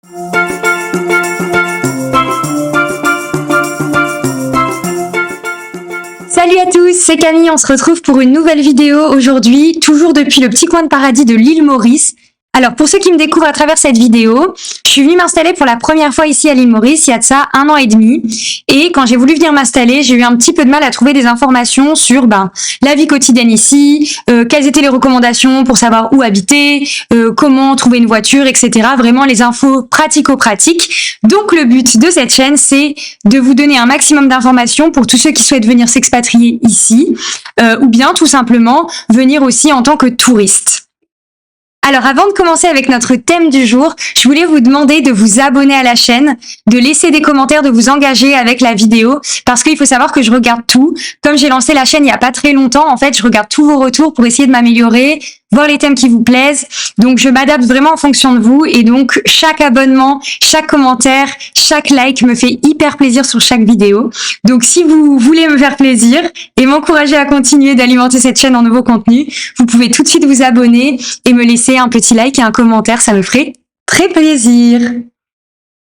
Salut à tous, c'est Camille, on se retrouve pour une nouvelle vidéo aujourd'hui, toujours depuis le petit coin de paradis de l'île Maurice. Alors pour ceux qui me découvrent à travers cette vidéo, je suis venue m'installer pour la première fois ici à l'île Maurice, il y a de ça 1 an et demi. Et quand j'ai voulu venir m'installer, j'ai eu un petit peu de mal à trouver des informations sur la vie quotidienne ici, quelles étaient les recommandations pour savoir où habiter, comment trouver une voiture, etc. Vraiment les infos pratico-pratiques. Donc le but de cette chaîne, c'est de vous donner un maximum d'informations pour tous ceux qui souhaitent venir s'expatrier ici, ou bien tout simplement venir aussi en tant que touriste. Alors avant de commencer avec notre thème du jour, je voulais vous demander de vous abonner à la chaîne, de laisser des commentaires, de vous engager avec la vidéo, parce qu'il faut savoir que je regarde tout. Comme j'ai lancé la chaîne il n'y a pas très longtemps, en fait, je regarde tous vos retours pour essayer de m'améliorer, voir les thèmes qui vous plaisent. Donc je m'adapte vraiment en fonction de vous, et donc chaque abonnement, chaque commentaire, chaque like me fait hyper plaisir sur chaque vidéo. Donc si vous voulez me faire plaisir et m'encourager à continuer d'alimenter cette chaîne en nouveaux contenus, vous pouvez tout de suite vous abonner et me laisser un petit like et un commentaire, ça me ferait très plaisir.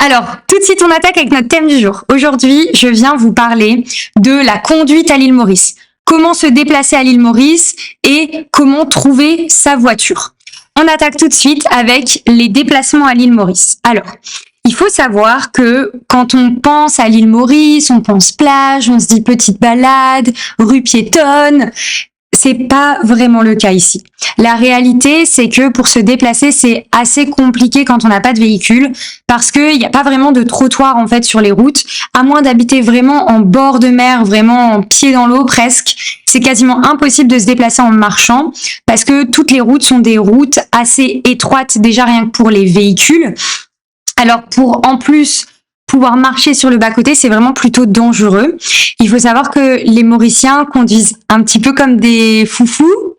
Alors, tout de suite, on attaque avec notre thème du jour. Aujourd'hui, je viens vous parler de la conduite à l'île Maurice. Comment se déplacer à l'île Maurice et comment trouver sa voiture. On attaque tout de suite avec les déplacements à l'île Maurice. Alors, il faut savoir que quand on pense à l'île Maurice, on pense plage, on se dit petite balade, rue piétonne. C'est pas vraiment le cas ici. La réalité, c'est que pour se déplacer, c'est assez compliqué quand on n'a pas de véhicule parce qu'il n'y a pas vraiment de trottoir en fait sur les routes. À moins d'habiter vraiment en bord de mer, vraiment en pied dans l'eau presque, c'est quasiment impossible de se déplacer en marchant parce que toutes les routes sont des routes assez étroites déjà rien que pour les véhicules. Alors pour en plus pouvoir marcher sur le bas-côté, c'est vraiment plutôt dangereux. Il faut savoir que les Mauriciens conduisent un petit peu comme des foufous,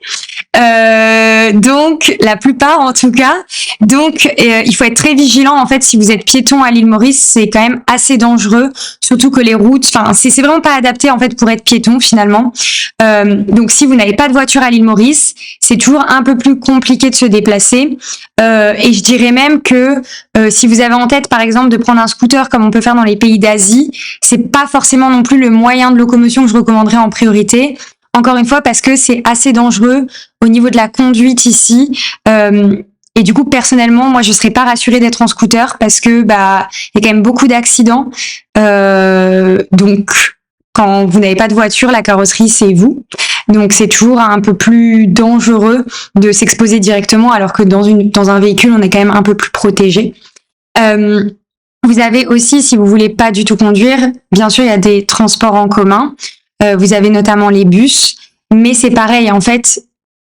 donc la plupart en tout cas. Donc il faut être très vigilant en fait si vous êtes piéton à l'île Maurice, c'est quand même assez dangereux, surtout que les routes, c'est vraiment pas adapté en fait pour être piéton finalement. Donc si vous n'avez pas de voiture à l'île Maurice, c'est toujours un peu plus compliqué de se déplacer. Et je dirais même que si vous avez en tête par exemple de prendre un scooter comme on peut faire dans les pays d'Asie, c'est pas forcément non plus le moyen de locomotion que je recommanderais en priorité. Encore une fois parce que c'est assez dangereux au niveau de la conduite ici. Et du coup personnellement, moi je serais pas rassurée d'être en scooter parce que il y a quand même beaucoup d'accidents. Donc quand vous n'avez pas de voiture, la carrosserie c'est vous. Donc c'est toujours un peu plus dangereux de s'exposer directement alors que dans un véhicule, on est quand même un peu plus protégé. Vous avez aussi, si vous voulez pas du tout conduire, bien sûr, il y a des transports en commun. Vous avez notamment les bus, mais c'est pareil, en fait,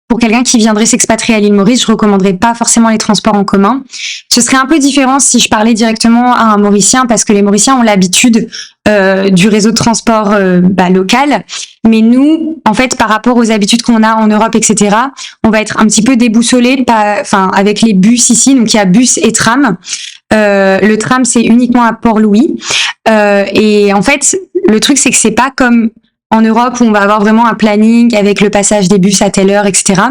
pour quelqu'un qui viendrait s'expatrier à l'île Maurice, je recommanderais pas forcément les transports en commun. Ce serait un peu différent si je parlais directement à un Mauricien, parce que les Mauriciens ont l'habitude du réseau de transport local. Mais nous, en fait, par rapport aux habitudes qu'on a en Europe, etc., on va être un petit peu déboussolé avec les bus ici. Donc, il y a bus et tram. Le tram, c'est uniquement à Port-Louis. Et en fait, le truc, c'est que c'est pas comme en Europe où on va avoir vraiment un planning avec le passage des bus à telle heure, etc.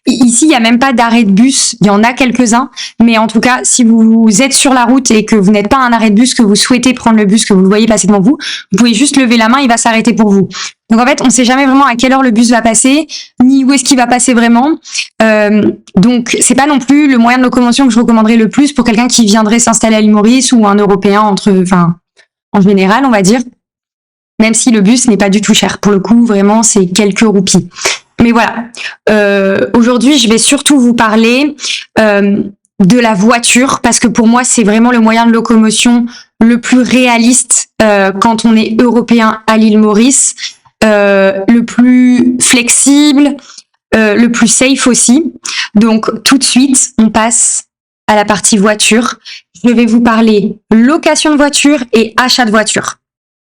Ici, il n'y a même pas d'arrêt de bus. Il y en a quelques-uns. Mais en tout cas, si vous êtes sur la route et que vous n'êtes pas à un arrêt de bus, que vous souhaitez prendre le bus, que vous le voyez passer devant vous, vous pouvez juste lever la main, il va s'arrêter pour vous. Donc en fait, on ne sait jamais vraiment à quelle heure le bus va passer, ni où est-ce qu'il va passer vraiment. Donc c'est pas non plus le moyen de locomotion que je recommanderais le plus pour quelqu'un qui viendrait s'installer à l'île Maurice ou un Européen en général, on va dire. Même si le bus n'est pas du tout cher. Pour le coup, vraiment, c'est quelques roupies. Mais voilà. Aujourd'hui, je vais surtout vous parler de la voiture parce que pour moi, c'est vraiment le moyen de locomotion le plus réaliste quand on est européen à l'île Maurice. Le plus flexible, le plus safe aussi. Donc tout de suite, on passe à la partie voiture. Je vais vous parler location de voiture et achat de voiture.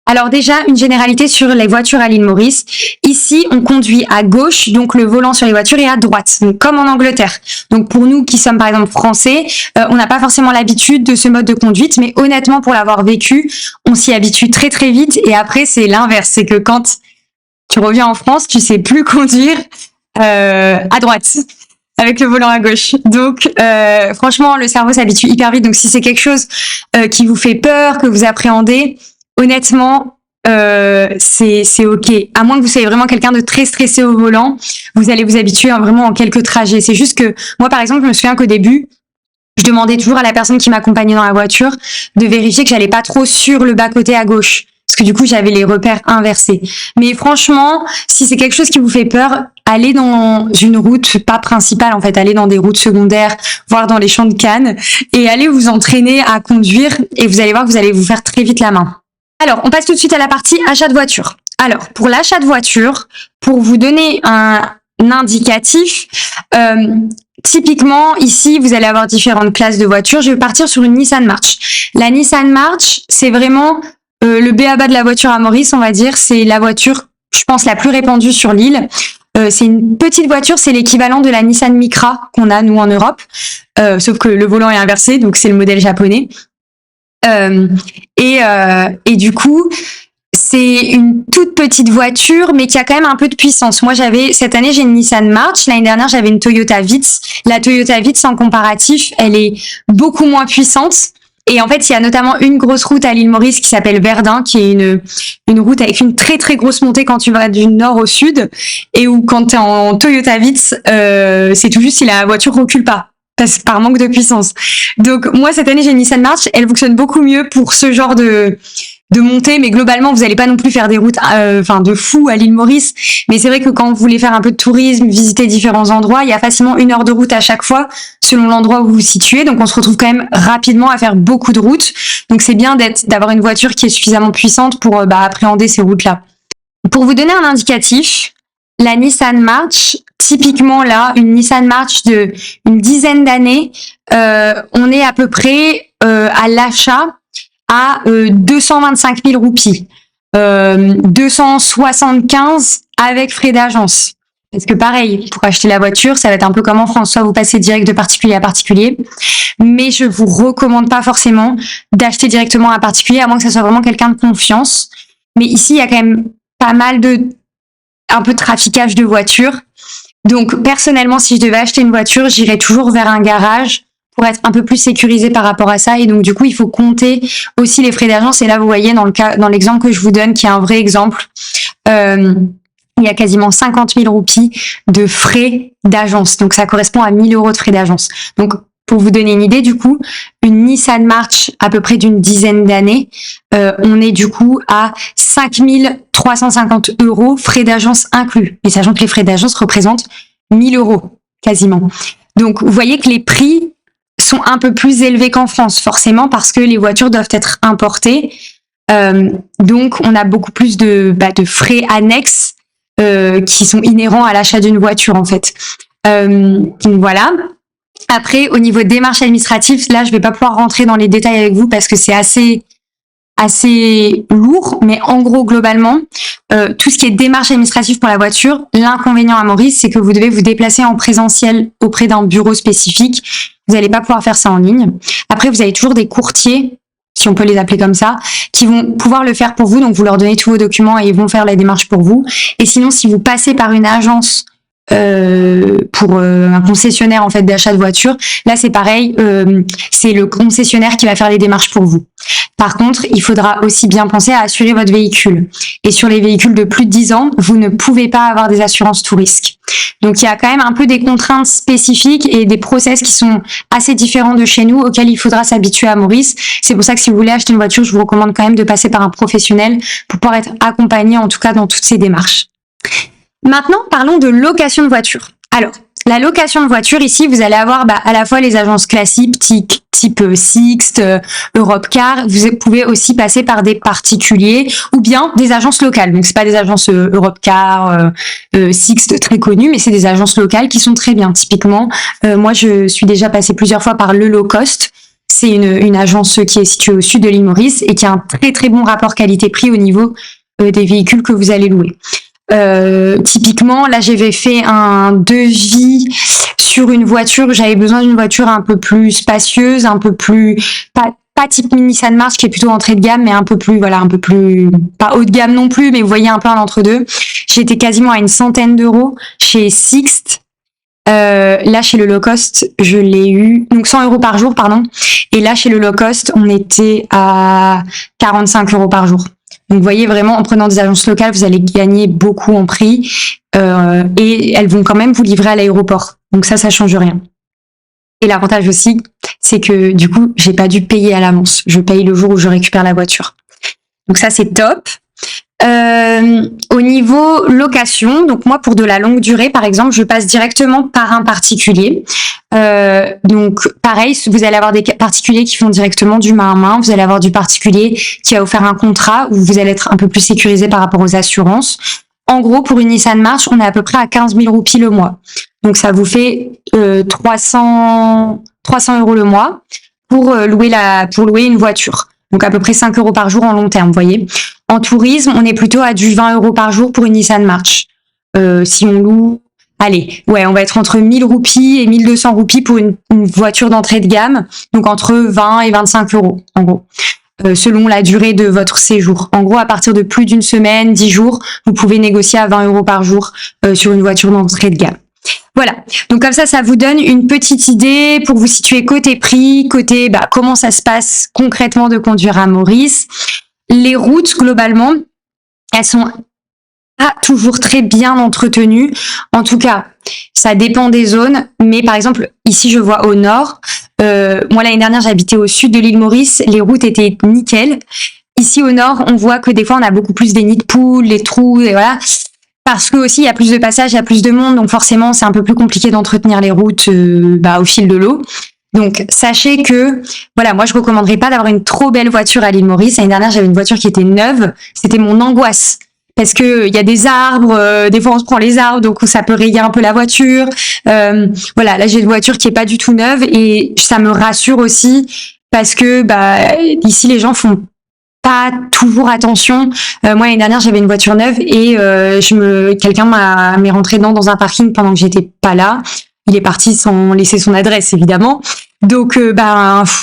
Alors déjà, une généralité sur les voitures à l'île Maurice. Ici, on conduit à gauche, donc le volant sur les voitures, et à droite, donc comme en Angleterre. Donc pour nous qui sommes par exemple français, on n'a pas forcément l'habitude de ce mode de conduite, mais honnêtement, pour l'avoir vécu, on s'y habitue très très vite. Et après, c'est l'inverse, c'est que quand tu reviens en France, tu sais plus conduire à droite. avec le volant à gauche. Donc, franchement, le cerveau s'habitue hyper vite. Donc, si c'est quelque chose qui vous fait peur, que vous appréhendez, honnêtement, c'est ok. À moins que vous soyez vraiment quelqu'un de très stressé au volant, vous allez vous habituer vraiment en quelques trajets. C'est juste que moi, par exemple, je me souviens qu'au début, je demandais toujours à la personne qui m'accompagnait dans la voiture de vérifier que j'allais pas trop sur le bas-côté à gauche. Parce que du coup, j'avais les repères inversés. Mais franchement, si c'est quelque chose qui vous fait peur, allez dans une route, pas principale en fait, allez dans des routes secondaires, voire dans les champs de canne, et allez vous entraîner à conduire, et vous allez voir que vous allez vous faire très vite la main. Alors, on passe tout de suite à la partie achat de voiture. Alors, pour l'achat de voiture, pour vous donner un indicatif, typiquement, ici, vous allez avoir différentes classes de voitures. Je vais partir sur une Nissan March. La Nissan March, c'est vraiment le b.a.-ba de la voiture à Maurice, on va dire. C'est la voiture, je pense, la plus répandue sur l'île. C'est une petite voiture, c'est l'équivalent de la Nissan Micra qu'on a, nous, en Europe. Sauf que le volant est inversé, donc c'est le modèle japonais. Et du coup, c'est une toute petite voiture, mais qui a quand même un peu de puissance. Moi, cette année, j'ai une Nissan March. L'année dernière, j'avais une Toyota Vitz. La Toyota Vitz, en comparatif, elle est beaucoup moins puissante. Et en fait, il y a notamment une grosse route à l'île Maurice qui s'appelle Verdun, qui est une route avec une très très grosse montée quand tu vas du nord au sud, et où quand tu es en Toyota Vitz, c'est tout juste si la voiture recule pas, par manque de puissance. Donc moi, cette année, j'ai une Nissan March. Elle fonctionne beaucoup mieux pour ce genre de montée, mais globalement, vous n'allez pas non plus faire des routes de fou à l'île Maurice. Mais c'est vrai que quand vous voulez faire un peu de tourisme, visiter différents endroits, il y a facilement 1 heure de route à chaque fois, selon l'endroit où vous vous situez. Donc on se retrouve quand même rapidement à faire beaucoup de routes. Donc c'est bien d'avoir une voiture qui est suffisamment puissante pour appréhender ces routes-là. Pour vous donner un indicatif, la Nissan March, typiquement là, une Nissan March de une dizaine d'années, on est à peu près à l'achat à 225 000 roupies, 275 avec frais d'agence. Parce que pareil, pour acheter la voiture, ça va être un peu comme en France, soit vous passez direct de particulier à particulier, mais je vous recommande pas forcément d'acheter directement à particulier, à moins que ça soit vraiment quelqu'un de confiance. Mais ici, il y a quand même pas mal un peu de traficage de voitures. Donc personnellement, si je devais acheter une voiture, j'irais toujours vers un garage pour être un peu plus sécurisé par rapport à ça. Et donc, du coup, il faut compter aussi les frais d'agence. Et là, vous voyez, dans l'exemple que je vous donne, qui est un vrai exemple, il y a quasiment 50 000 roupies de frais d'agence. Donc, ça correspond à 1 000 € de frais d'agence. Donc, pour vous donner une idée, du coup, une Nissan March à peu près d'une dizaine d'années, on est du coup à 5 350 € frais d'agence inclus. Et sachant que les frais d'agence représentent 1 000 € quasiment. Donc, vous voyez que les prix sont un peu plus élevés qu'en France, forcément, parce que les voitures doivent être importées. Donc, on a beaucoup plus de frais annexes qui sont inhérents à l'achat d'une voiture, en fait. Donc, voilà. Après, au niveau démarches administratives, là, je vais pas pouvoir rentrer dans les détails avec vous parce que c'est assez lourd, mais en gros, globalement, tout ce qui est démarche administrative pour la voiture, l'inconvénient à Maurice, c'est que vous devez vous déplacer en présentiel auprès d'un bureau spécifique. Vous n'allez pas pouvoir faire ça en ligne. Après, vous avez toujours des courtiers, si on peut les appeler comme ça, qui vont pouvoir le faire pour vous. Donc, vous leur donnez tous vos documents et ils vont faire la démarche pour vous. Et sinon, si vous passez par une agence pour un concessionnaire en fait d'achat de voiture, là c'est pareil, c'est le concessionnaire qui va faire les démarches pour vous. Par contre, il faudra aussi bien penser à assurer votre véhicule. Et sur les véhicules de plus de 10 ans, vous ne pouvez pas avoir des assurances tout risque. Donc il y a quand même un peu des contraintes spécifiques et des process qui sont assez différents de chez nous, auxquels il faudra s'habituer à Maurice. C'est pour ça que si vous voulez acheter une voiture, je vous recommande quand même de passer par un professionnel pour pouvoir être accompagné en tout cas dans toutes ces démarches. Maintenant, parlons de location de voiture. Alors, la location de voiture, ici, vous allez avoir à la fois les agences classiques, type Sixt, Europcar. Vous pouvez aussi passer par des particuliers ou bien des agences locales. Donc, c'est pas des agences Europcar, Sixt très connues, mais c'est des agences locales qui sont très bien. Typiquement, moi, je suis déjà passée plusieurs fois par le Low Cost. C'est une agence qui est située au sud de l'île Maurice et qui a un très très bon rapport qualité-prix au niveau des véhicules que vous allez louer. Typiquement, là, j'avais fait un devis sur une voiture. J'avais besoin d'une voiture un peu plus spacieuse, un peu plus pas type Nissan March qui est plutôt entrée de gamme, mais un peu plus pas haut de gamme non plus, mais vous voyez un peu un entre-deux. J'étais quasiment à une centaine d'euros chez Sixt Là, chez le low cost, je l'ai eu, donc 100 € par jour, pardon. Et là, chez le low cost, on était à 45 € par jour. Donc, vous voyez, vraiment, en prenant des agences locales, vous allez gagner beaucoup en prix. Et elles vont quand même vous livrer à l'aéroport. Donc ça change rien. Et l'avantage aussi, c'est que du coup, j'ai pas dû payer à l'avance. Je paye le jour où je récupère la voiture. Donc ça, c'est top. Au niveau location, donc moi pour de la longue durée par exemple, je passe directement par un particulier. Donc pareil, vous allez avoir des particuliers qui font directement du main à main, vous allez avoir du particulier qui a offert un contrat où vous allez être un peu plus sécurisé par rapport aux assurances. En gros, pour une Nissan March, on est à peu près à 15 000 roupies le mois. Donc ça vous fait 300 € le mois pour louer une voiture. Donc à peu près 5 € par jour en long terme, vous voyez. En tourisme, on est plutôt à du 20 € par jour pour une Nissan March. Si on loue, allez, ouais, on va être entre 1000 roupies et 1200 roupies pour une voiture d'entrée de gamme. Donc entre 20 et 25 € en gros. Selon la durée de votre séjour. En gros, à partir de plus d'une semaine, 10 jours, vous pouvez négocier à 20 € par jour sur une voiture d'entrée de gamme. Voilà, donc comme ça vous donne une petite idée pour vous situer côté prix, côté comment ça se passe concrètement de conduire à Maurice. Les routes, globalement, elles sont pas toujours très bien entretenues. En tout cas, ça dépend des zones, mais par exemple, ici je vois au nord, moi l'année dernière j'habitais au sud de l'île Maurice, les routes étaient nickel. Ici au nord, on voit que des fois on a beaucoup plus des nids de poules, les trous, et voilà. Parce que aussi il y a plus de passages, il y a plus de monde, donc forcément c'est un peu plus compliqué d'entretenir les routes au fil de l'eau. Donc sachez que voilà, moi je recommanderais pas d'avoir une trop belle voiture à l'île Maurice. L'année dernière j'avais une voiture qui était neuve, c'était mon angoisse parce que il y a des arbres, des fois on se prend les arbres donc ça peut rayer un peu la voiture. Voilà, là j'ai une voiture qui est pas du tout neuve et ça me rassure aussi parce que ici les gens font pas toujours attention. Moi l'année dernière j'avais une voiture neuve et quelqu'un m'est rentré dans un parking pendant que j'étais pas là. Il est parti sans laisser son adresse évidemment. Donc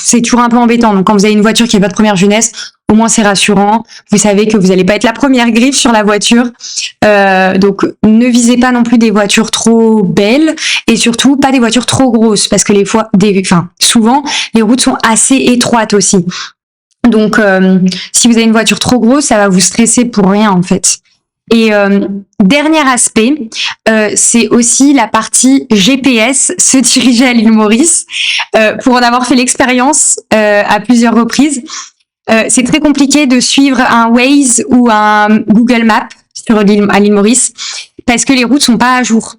c'est toujours un peu embêtant. Donc quand vous avez une voiture qui est votre première jeunesse, au moins c'est rassurant. Vous savez que vous n'allez pas être la première griffe sur la voiture. Donc ne visez pas non plus des voitures trop belles et surtout pas des voitures trop grosses parce que souvent les routes sont assez étroites aussi. Donc, si vous avez une voiture trop grosse, ça va vous stresser pour rien en fait. Et dernier aspect, c'est aussi la partie GPS, se diriger à l'île Maurice. Pour en avoir fait l'expérience à plusieurs reprises, c'est très compliqué de suivre un Waze ou un Google Maps à l'île Maurice parce que les routes sont pas à jour.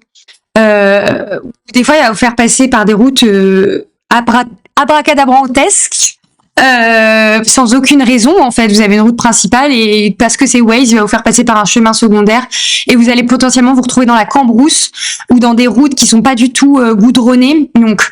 Des fois, il va vous faire passer par des routes abracadabrantesques. Sans aucune raison en fait, vous avez une route principale et parce que c'est Waze, il va vous faire passer par un chemin secondaire et vous allez potentiellement vous retrouver dans la cambrousse ou dans des routes qui sont pas du tout goudronnées. Donc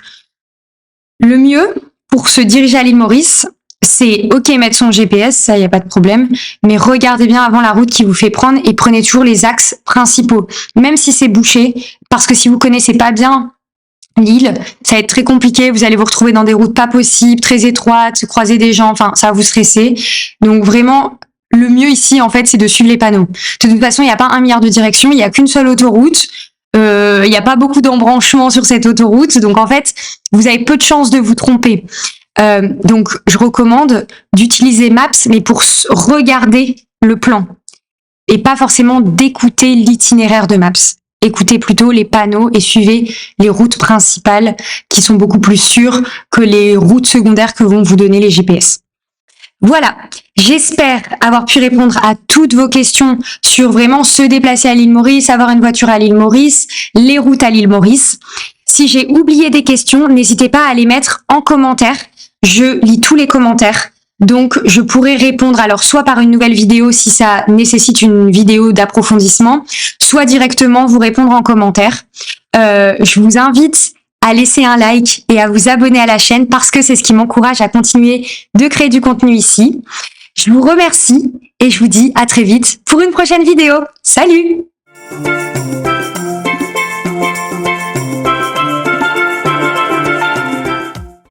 le mieux pour se diriger à l'île Maurice, c'est mettre son GPS, ça y a pas de problème, mais regardez bien avant la route qui vous fait prendre et prenez toujours les axes principaux, même si c'est bouché, parce que si vous connaissez pas bien l'île, ça va être très compliqué, vous allez vous retrouver dans des routes pas possibles, très étroites, croiser des gens, enfin ça va vous stresser. Donc vraiment, le mieux ici en fait c'est de suivre les panneaux. De toute façon, il n'y a pas 1 milliard de directions, il n'y a qu'une seule autoroute, il n'y a pas beaucoup d'embranchements sur cette autoroute, donc en fait vous avez peu de chances de vous tromper. Donc je recommande d'utiliser Maps, mais pour regarder le plan et pas forcément d'écouter l'itinéraire de Maps. Écoutez plutôt les panneaux et suivez les routes principales qui sont beaucoup plus sûres que les routes secondaires que vont vous donner les GPS. Voilà, j'espère avoir pu répondre à toutes vos questions sur vraiment se déplacer à l'île Maurice, avoir une voiture à l'île Maurice, les routes à l'île Maurice. Si j'ai oublié des questions, n'hésitez pas à les mettre en commentaire. Je lis tous les commentaires. Donc, je pourrais répondre alors soit par une nouvelle vidéo si ça nécessite une vidéo d'approfondissement, soit directement vous répondre en commentaire. Je vous invite à laisser un like et à vous abonner à la chaîne parce que c'est ce qui m'encourage à continuer de créer du contenu ici. Je vous remercie et je vous dis à très vite pour une prochaine vidéo. Salut!